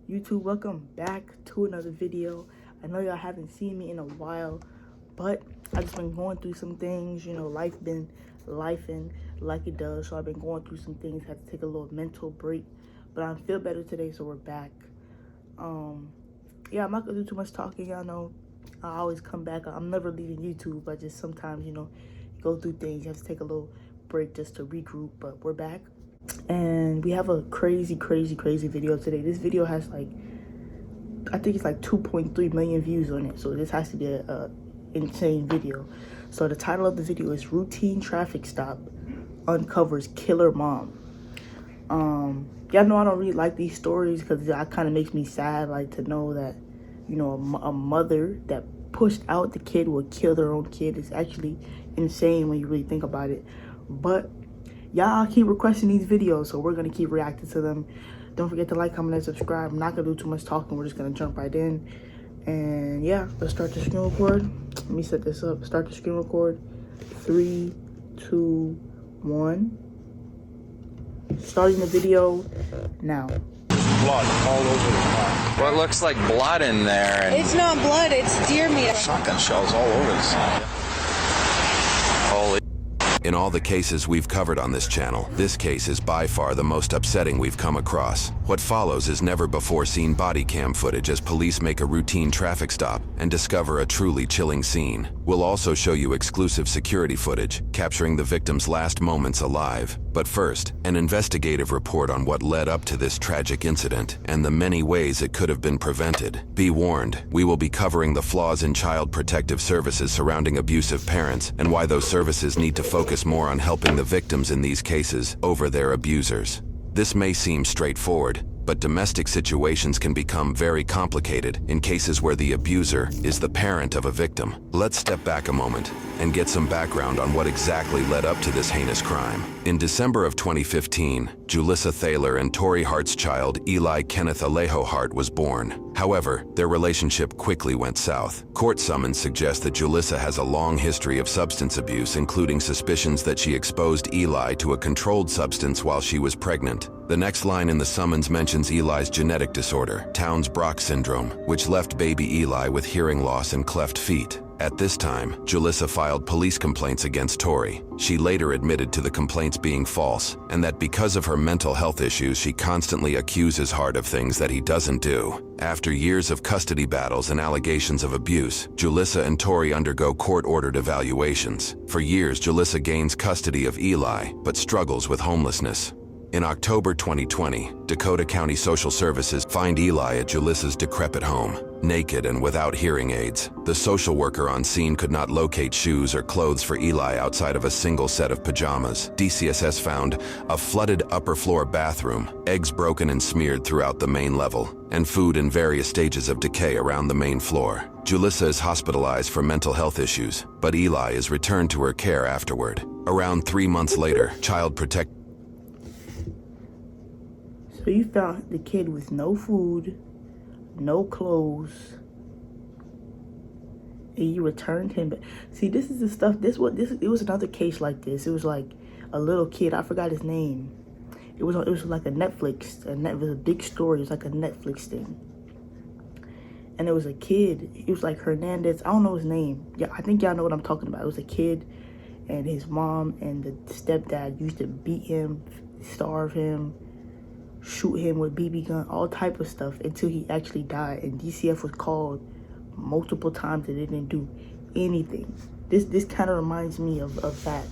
YouTube, welcome back to another video. I know y'all haven't seen me in a while, but I just been going through some things. You know, life been lifing like it does, so I've been going through some things. Had to take a little mental break, but I feel better today, so we're back. Yeah, I'm not gonna do too much talking. Y'all know I always come back. I'm never leaving YouTube, but just sometimes, you know, you go through things. You have to take a little break just to regroup, but we're back. And we have a crazy video today. This video has like, I think it's like 2.3 million views on it, so this has to be a insane video. So the title of the video is Routine Traffic Stop Uncovers Killer Mom. Y'all know I don't really like these stories because that kind of makes me sad, like to know that, you know, a mother that pushed out the kid will kill their own kid. Is actually insane when you really think about it. But y'all keep requesting these videos, so we're gonna keep reacting to them. Don't forget to like, comment, and subscribe. I'm not gonna do too much talking. We're just gonna jump right in. And yeah, let's start the screen record. Let me set this up. Start the screen record. 3, 2, 1. Starting the video now. Blood all over the car. What looks like blood in there. And it's not blood, it's deer meat. Shotgun shells all over the side. holy. In all the cases we've covered on this channel, this case is by far the most upsetting we've come across. What follows is never before seen body cam footage as police make a routine traffic stop and discover a truly chilling scene. We'll also show you exclusive security footage capturing the victim's last moments alive. But first, an investigative report on what led up to this tragic incident and the many ways it could have been prevented. Be warned, we will be covering the flaws in child protective services surrounding abusive parents and why those services need to focus more on helping the victims in these cases over their abusers. This may seem straightforward, but domestic situations can become very complicated in cases where the abuser is the parent of a victim. Let's step back a moment and get some background on what exactly led up to this heinous crime. In December of 2015, Julissa Thaler and Tori Hart's child, Eli Kenneth Alejo Hart, was born. However, their relationship quickly went south. Court summons suggest that Julissa has a long history of substance abuse, including suspicions that she exposed Eli to a controlled substance while she was pregnant. The next line in the summons mentions Eli's genetic disorder, Townes-Brocks syndrome, which left baby Eli with hearing loss and cleft feet. At this time, Julissa filed police complaints against Tori. She later admitted to the complaints being false, and that because of her mental health issues, she constantly accuses Hart of things that he doesn't do. After years of custody battles and allegations of abuse, Julissa and Tori undergo court-ordered evaluations. For years, Julissa gains custody of Eli, but struggles with homelessness. In October 2020, Dakota County Social Services find Eli at Julissa's decrepit home, naked and without hearing aids. The social worker on scene could not locate shoes or clothes for Eli outside of a single set of pajamas. DCSS found a flooded upper floor bathroom, eggs broken and smeared throughout the main level, and food in various stages of decay around the main floor. Julissa is hospitalized for mental health issues, but Eli is returned to her care afterward. Around 3 months later, Child Protective So you found the kid with no food, no clothes, and you returned him. See, this is the stuff. It was another case like this. It was like a little kid. I forgot his name. It was like a Netflix. It was a big story. It was like a Netflix thing. And it was a kid. It was like Hernandez. I don't know his name. Yeah, I think y'all know what I'm talking about. It was a kid, and his mom and the stepdad used to beat him, starve him, shoot him with BB gun, all type of stuff until he actually died. And DCF was called multiple times and they didn't do anything. This kind of reminds me of that.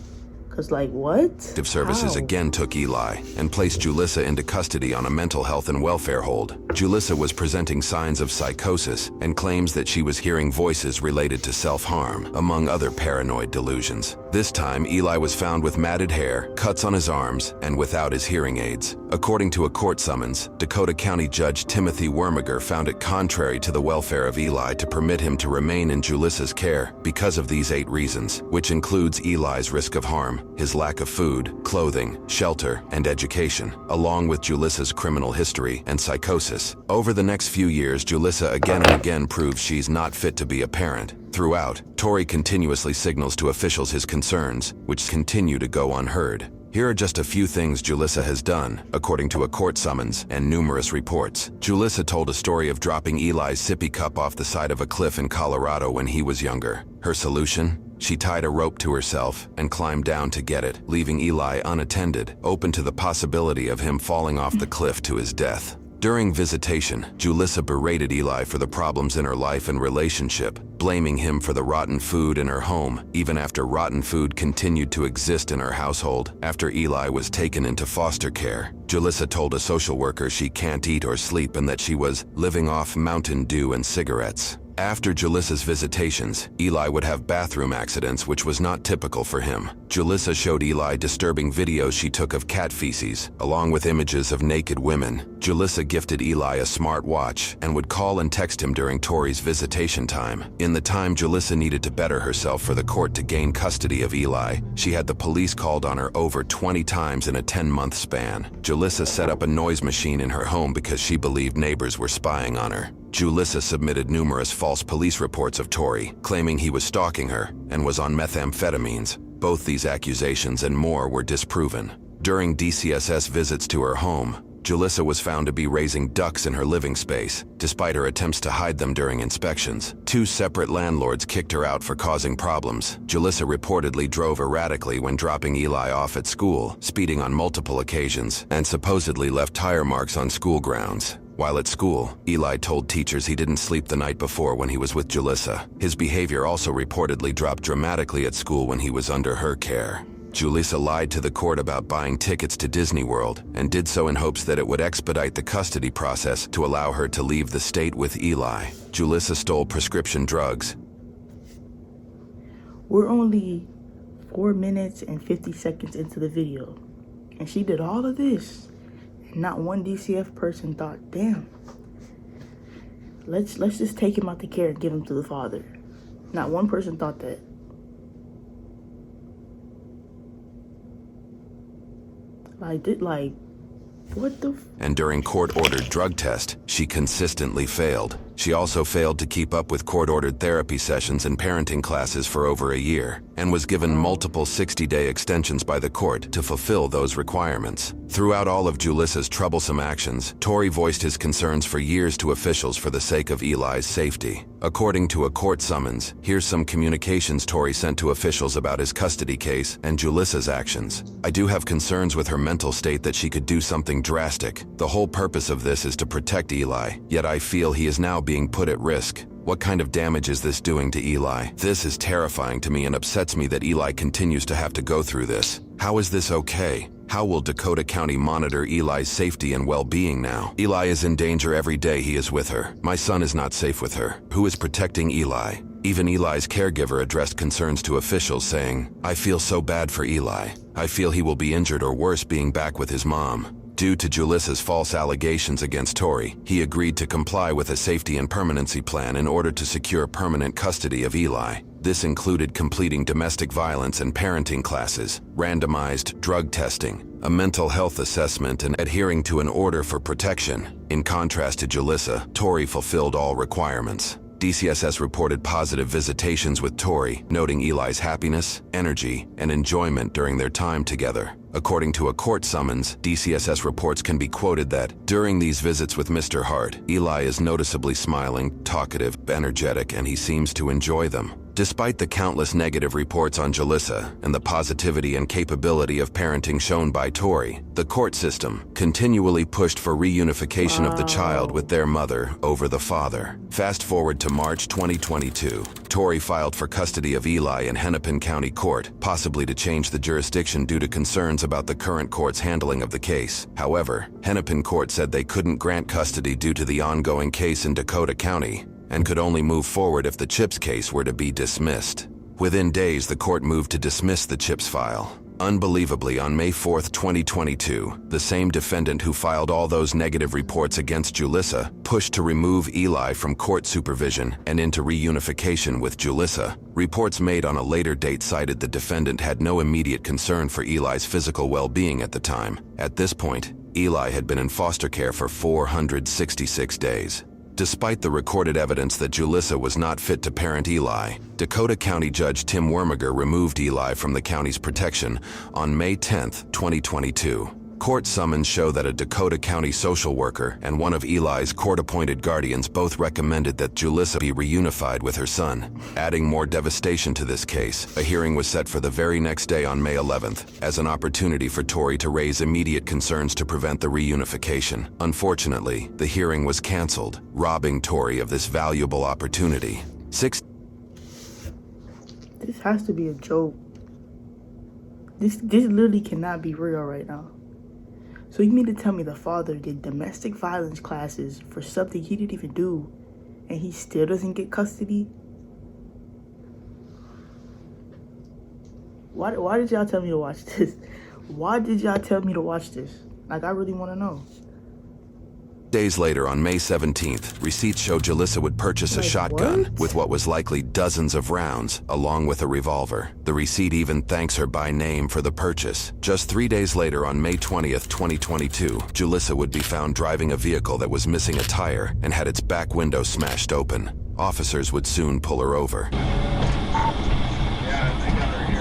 Cause like, what? Services How? again took Eli and placed Julissa into custody on a mental health and welfare hold. Julissa was presenting signs of psychosis and claims that she was hearing voices related to self-harm, among other paranoid delusions. This time, Eli was found with matted hair, cuts on his arms, and without his hearing aids. According to a court summons, Dakota County Judge Timothy Wormiger found it contrary to the welfare of Eli to permit him to remain in Julissa's care because of these 8 reasons, which includes Eli's risk of harm, his lack of food, clothing, shelter, and education, along with Julissa's criminal history and psychosis. Over the next few years, Julissa again and again proves she's not fit to be a parent. Throughout, Tori continuously signals to officials his concerns, which continue to go unheard. Here are just a few things Julissa has done, according to a court summons and numerous reports. Julissa told a story of dropping Eli's sippy cup off the side of a cliff in Colorado when he was younger. Her solution? She tied a rope to herself and climbed down to get it, leaving Eli unattended, open to the possibility of him falling off the cliff to his death. During visitation, Julissa berated Eli for the problems in her life and relationship, blaming him for the rotten food in her home, even after rotten food continued to exist in her household after Eli was taken into foster care. Julissa told a social worker she can't eat or sleep and that she was living off Mountain Dew and cigarettes. After Julissa's visitations, Eli would have bathroom accidents, which was not typical for him. Julissa showed Eli disturbing videos she took of cat feces, along with images of naked women. Julissa gifted Eli a smart watch and would call and text him during Tori's visitation time. In the time Julissa needed to better herself for the court to gain custody of Eli, she had the police called on her over 20 times in a 10-month span. Julissa set up a noise machine in her home because she believed neighbors were spying on her. Julissa submitted numerous false police reports of Tori, claiming he was stalking her and was on methamphetamines. Both these accusations and more were disproven. During DCSS visits to her home, Julissa was found to be raising ducks in her living space, despite her attempts to hide them during inspections. 2 separate landlords kicked her out for causing problems. Julissa reportedly drove erratically when dropping Eli off at school, speeding on multiple occasions, and supposedly left tire marks on school grounds. While at school, Eli told teachers he didn't sleep the night before when he was with Julissa. His behavior also reportedly dropped dramatically at school when he was under her care. Julissa lied to the court about buying tickets to Disney World and did so in hopes that it would expedite the custody process to allow her to leave the state with Eli. Julissa stole prescription drugs. We're only 4 minutes and 50 seconds into the video, and she did all of this. Not one DCF person thought, damn, let's just take him out the care and give him to the father. Not one person thought that. Like, what the And during court-ordered drug test, she consistently failed. She also failed to keep up with court-ordered therapy sessions and parenting classes for over a year, and was given multiple 60-day extensions by the court to fulfill those requirements. Throughout all of Julissa's troublesome actions, Tori voiced his concerns for years to officials for the sake of Eli's safety. According to a court summons, here's some communications Tori sent to officials about his custody case and Julissa's actions. I do have concerns with her mental state that she could do something drastic. The whole purpose of this is to protect Eli, yet I feel he is now being put at risk. What kind of damage is this doing to Eli? This is terrifying to me and upsets me that Eli continues to have to go through this. How is this okay? How will Dakota County monitor Eli's safety and well-being now? Eli is in danger every day he is with her. My son is not safe with her. Who is protecting Eli? Even Eli's caregiver addressed concerns to officials, saying, I feel so bad for Eli. I feel he will be injured or worse being back with his mom. Due to Julissa's false allegations against Tori, he agreed to comply with a safety and permanency plan in order to secure permanent custody of Eli. This included completing domestic violence and parenting classes, randomized drug testing, a mental health assessment, and adhering to an order for protection. In contrast to Julissa, Tori fulfilled all requirements. DCSS reported positive visitations with Tori, noting Eli's happiness, energy, and enjoyment during their time together. According to a court summons, DCSS reports can be quoted that, during these visits with Mr. Hart, Eli is noticeably smiling, talkative, energetic, and he seems to enjoy them. Despite the countless negative reports on Julissa and the positivity and capability of parenting shown by Tori, the court system continually pushed for reunification of the child with their mother over the father. Fast forward to March 2022. Tori filed for custody of Eli in Hennepin County Court, possibly to change the jurisdiction due to concerns about the current court's handling of the case. However, Hennepin Court said they couldn't grant custody due to the ongoing case in Dakota County, and could only move forward if the Chips case were to be dismissed. Within days, the court moved to dismiss the Chips file. Unbelievably, on May 4, 2022, the same defendant who filed all those negative reports against Julissa pushed to remove Eli from court supervision and into reunification with Julissa. Reports made on a later date cited the defendant had no immediate concern for Eli's physical well-being at the time. At this point, Eli had been in foster care for 466 days. Despite the recorded evidence that Julissa was not fit to parent Eli, Dakota County Judge Tim Wormiger removed Eli from the county's protection on May 10, 2022. Court summons show that a Dakota County social worker and one of Eli's court-appointed guardians both recommended that Julissa be reunified with her son. Adding more devastation to this case, a hearing was set for the very next day on May 11th, as an opportunity for Tori to raise immediate concerns to prevent the reunification. Unfortunately, the hearing was canceled, robbing Tori of this valuable opportunity. This has to be a joke. This literally cannot be real right now. So you mean to tell me the father did domestic violence classes for something he didn't even do, and he still doesn't get custody? Why did y'all tell me to watch this? Why did y'all tell me to watch this? Like, I really want to know. Days later, on May 17th, receipts show Julissa would purchase a shotgun with what was likely dozens of rounds, along with a revolver. The receipt even thanks her by name for the purchase. Just 3 days later, on May 20th, 2022, Julissa would be found driving a vehicle that was missing a tire and had its back window smashed open. Officers would soon pull her over. Yeah, they got her here.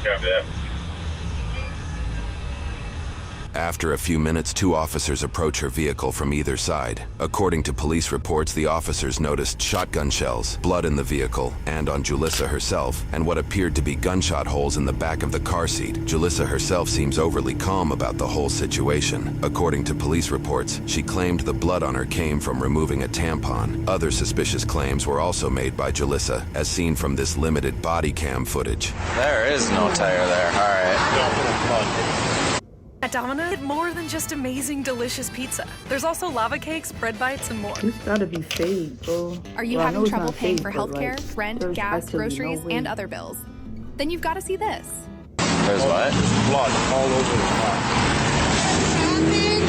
Yeah. After a few minutes, two officers approach her vehicle from either side. According to police reports, the officers noticed shotgun shells, blood in the vehicle, and on Julissa herself, and what appeared to be gunshot holes in the back of the car seat. Julissa herself seems overly calm about the whole situation. According to police reports, she claimed the blood on her came from removing a tampon. Other suspicious claims were also made by Julissa, as seen from this limited body cam footage. There is no tire there. All right. At Domino's, more than just amazing, delicious pizza. There's also lava cakes, bread bites, and more. This gotta be fake, bro. Are you Well, I know having it's trouble not paying fake, for but, healthcare, like, rent, there's gas, actually no groceries, way. and other bills? Then you've got to see this. There's what? There's blood all over the car. Traffic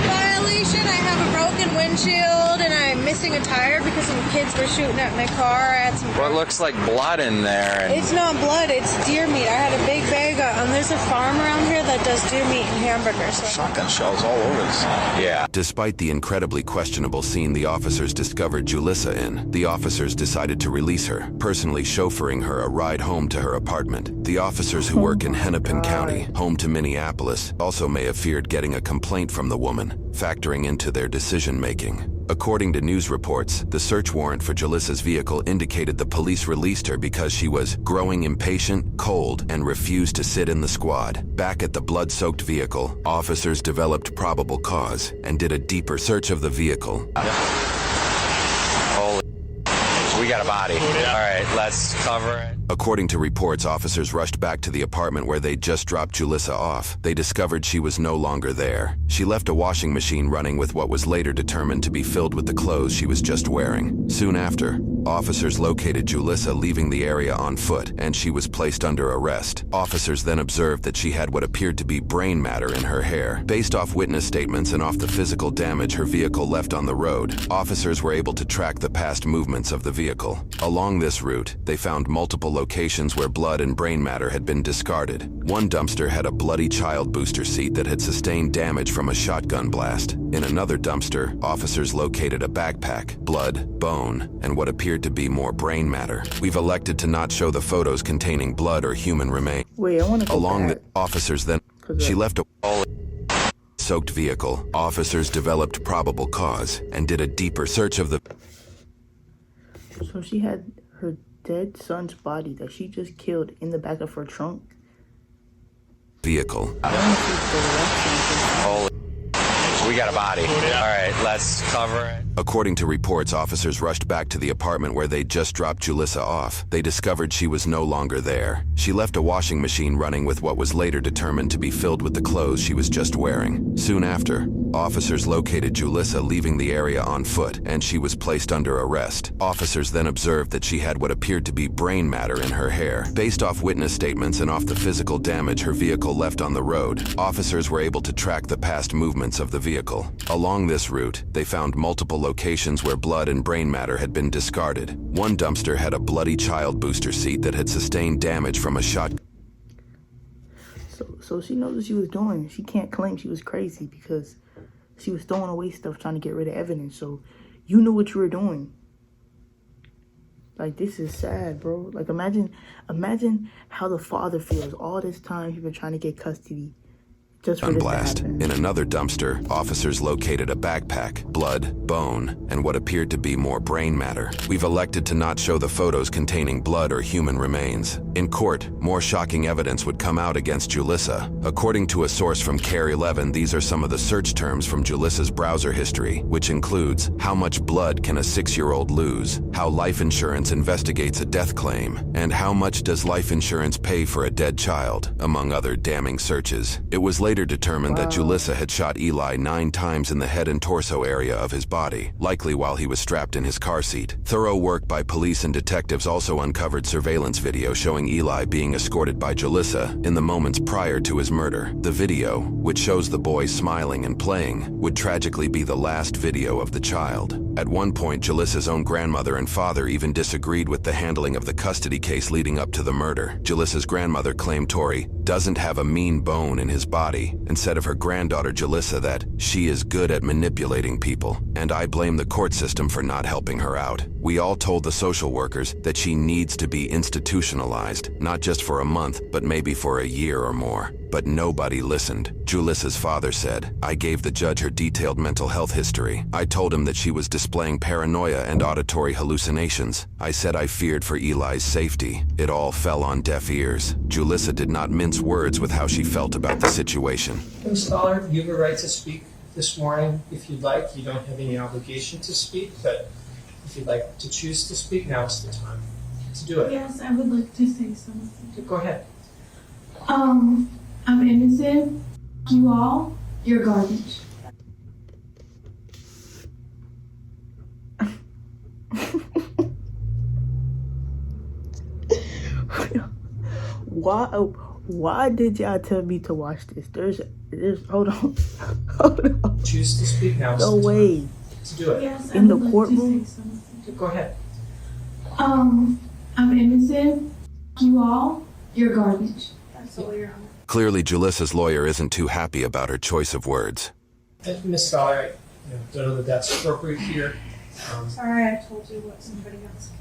violation. I have a broken windshield and I'm missing a tire because some kids were shooting at my car. I had some. What looks like blood in there? And It's not blood, it's deer meat. I had a big bag of, there's a farm around here that does deer meat and hamburgers. So. Shotgun shells all over this. yeah. Despite the incredibly questionable scene the officers discovered Julissa in, the officers decided to release her, personally chauffeuring her a ride home to her apartment. The officers who work in Hennepin County, home to Minneapolis, also may have feared getting a complaint from the woman, factoring into their decision-making. According to news reports, the search warrant for Julissa's vehicle indicated the police released her because she was growing impatient, cold, and refused to sit in the squad. Back at the blood-soaked vehicle, officers developed probable cause and did a deeper search of the vehicle. Holy. We got a body. All right, let's cover it. According to reports, officers rushed back to the apartment where they'd just dropped Julissa off. They discovered she was no longer there. She left a washing machine running with what was later determined to be filled with the clothes she was just wearing. Soon after, officers located Julissa leaving the area on foot, and she was placed under arrest. Officers then observed that she had what appeared to be brain matter in her hair. Based off witness statements and off the physical damage her vehicle left on the road, officers were able to track the past movements of the vehicle. Along this route, they found multiple locations where blood and brain matter had been discarded. One dumpster had a bloody child booster seat that had sustained damage from a shotgun blast. In another dumpster, officers located a backpack, blood, bone, and what appeared to be more brain matter. We've elected to not show the photos containing blood or human remains. Wait, I want to go Along back. the officers then, she left a soaked vehicle. Officers developed probable cause and did a deeper search of the So she had her dead son's body that she just killed in the back of her trunk. vehicle. I want to see the directions. Holy. We got a body. All right, let's cover it. According to reports, officers rushed back to the apartment where they'd just dropped Julissa off. They discovered she was no longer there. She left a washing machine running with what was later determined to be filled with the clothes she was just wearing. Soon after, officers located Julissa leaving the area on foot, and she was placed under arrest. Officers then observed that she had what appeared to be brain matter in her hair. Based off witness statements and off the physical damage her vehicle left on the road, officers were able to track the past movements of the vehicle. Along this route, they found multiple locations where blood and brain matter had been discarded. One dumpster had a bloody child booster seat that had sustained damage from a shot. So she knows what she was doing. She can't claim she was crazy because she was throwing away stuff trying to get rid of evidence. So you knew what you were doing. Like, this is sad, bro. Like, imagine how the father feels all this time he's been trying to get custody just for this to Blast. happen. In another dumpster, officers located a backpack, blood, bone, and what appeared to be more brain matter. We've elected to not show the photos containing blood or human remains. In court, more shocking evidence would come out against Julissa. According to a source from CARE 11, these are some of the search terms from Julissa's browser history, which includes how much blood can a 6-year-old lose, how life insurance investigates a death claim, and how much does life insurance pay for a dead child, among other damning searches. It was later determined that Julissa had shot Eli 9 times in the head and torso area of his body, likely while he was strapped in his car seat. Thorough work by police and detectives also uncovered surveillance video showing Eli being escorted by Julissa in the moments prior to his murder. The video, which shows the boy smiling and playing, would tragically be the last video of the child. At one point, Julissa's own grandmother and father even disagreed with the handling of the custody case leading up to the murder. Julissa's grandmother claimed Tori doesn't have a mean bone in his body, and said of her granddaughter Julissa that she is good at manipulating people, and I blame the court system for not helping her out. We all told the social workers that she needs to be institutionalized, not just for a month, but maybe for a year or more. But nobody listened. Julissa's father said, I gave the judge her detailed mental health history. I told him that she was displaying paranoia and auditory hallucinations. I said I feared for Eli's safety. It all fell on deaf ears. Julissa did not mince words with how she felt about the situation. Ms. Scholar, you have a right to speak this morning if you'd like. You don't have any obligation to speak, but if you'd like to choose to speak, now is the time to do it. Yes, I would like to say something. Go ahead. I'm innocent. You all, you're garbage. Why did y'all tell me to watch this? There's hold on. Hold on. Choose to speak now. No way. To do it. Yes, In I the would like courtroom? to say something. Go ahead. I'm innocent. You all, you're garbage. That's all, Your Honor. Clearly, Julissa's lawyer isn't too happy about her choice of words. Ms. Scholar, I don't know that that's appropriate here. Sorry, I told you what somebody else.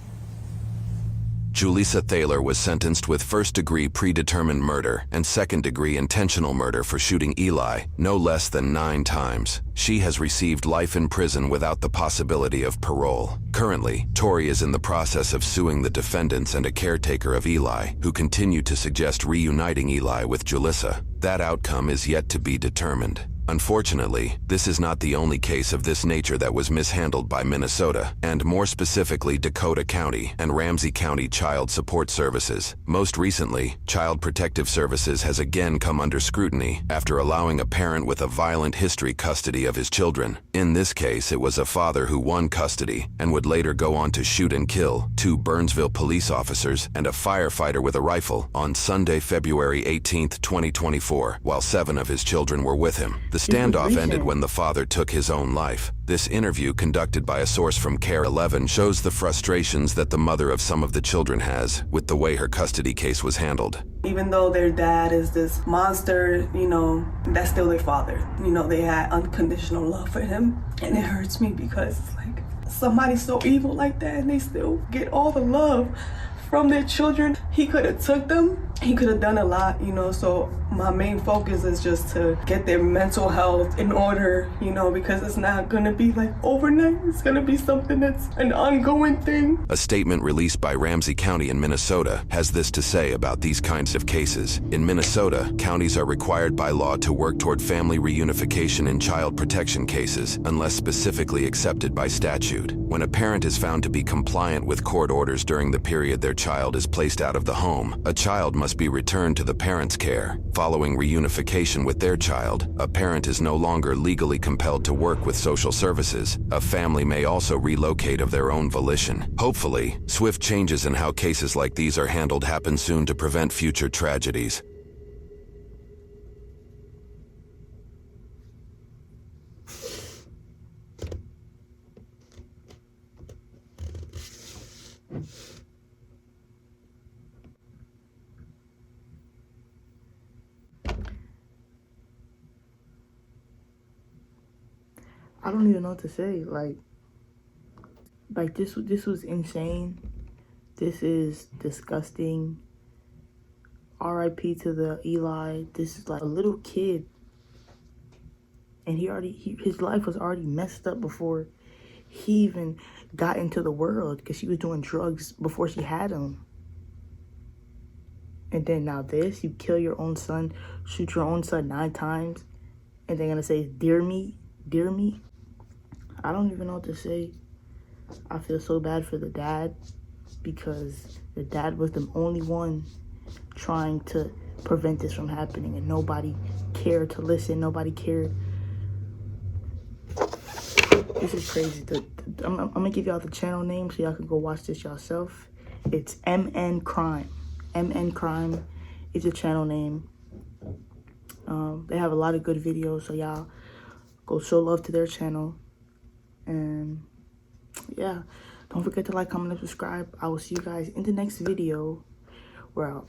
Julissa Thaler was sentenced with first-degree predetermined murder and second-degree intentional murder for shooting Eli no less than 9 times. She has received life in prison without the possibility of parole. Currently, Tori is in the process of suing the defendants and a caretaker of Eli, who continue to suggest reuniting Eli with Julissa. That outcome is yet to be determined. Unfortunately, this is not the only case of this nature that was mishandled by Minnesota, and more specifically Dakota County and Ramsey County Child Support Services. Most recently, Child Protective Services has again come under scrutiny after allowing a parent with a violent history custody of his children. In this case, it was a father who won custody and would later go on to shoot and kill 2 Burnsville police officers and a firefighter with a rifle on Sunday, February 18, 2024, while 7 of his children were with him. The standoff ended when the father took his own life. This interview, conducted by a source from CARE 11, shows the frustrations that the mother of some of the children has with the way her custody case was handled. Even though their dad is this monster, that's still their father. They had unconditional love for him. And it hurts me because it's like somebody so evil like that and they still get all the love from their children. He could have took them. He could have done a lot, so my main focus is just to get their mental health in order, because it's not gonna be like overnight. It's gonna be something that's an ongoing thing. A statement released by Ramsey County in Minnesota has this to say about these kinds of cases. In Minnesota, counties are required by law to work toward family reunification in child protection cases, unless specifically accepted by statute. When a parent is found to be compliant with court orders during the period their child is placed out of the home, a child must be returned to the parent's care. Following reunification with their child, a parent is no longer legally compelled to work with social services. A family may also relocate of their own volition. Hopefully, swift changes in how cases like these are handled happen soon to prevent future tragedies. I don't even know what to say. Like this was insane. This is disgusting. R.I.P. to the Eli. This is like a little kid, and his life was already messed up before he even got into the world, because she was doing drugs before she had him. And then now this, you kill your own son, shoot your own son 9 times, and they're gonna say, dear me, dear me. I don't even know what to say. I feel so bad for the dad, because the dad was the only one trying to prevent this from happening, and nobody cared to listen. Nobody cared. This is crazy. I'm gonna give y'all the channel name so y'all can go watch this yourself. It's MN Crime. MN Crime is the channel name. They have a lot of good videos, so y'all go show love to their channel. And yeah, don't forget to like, comment, and subscribe. I will see you guys in the next video. We're out.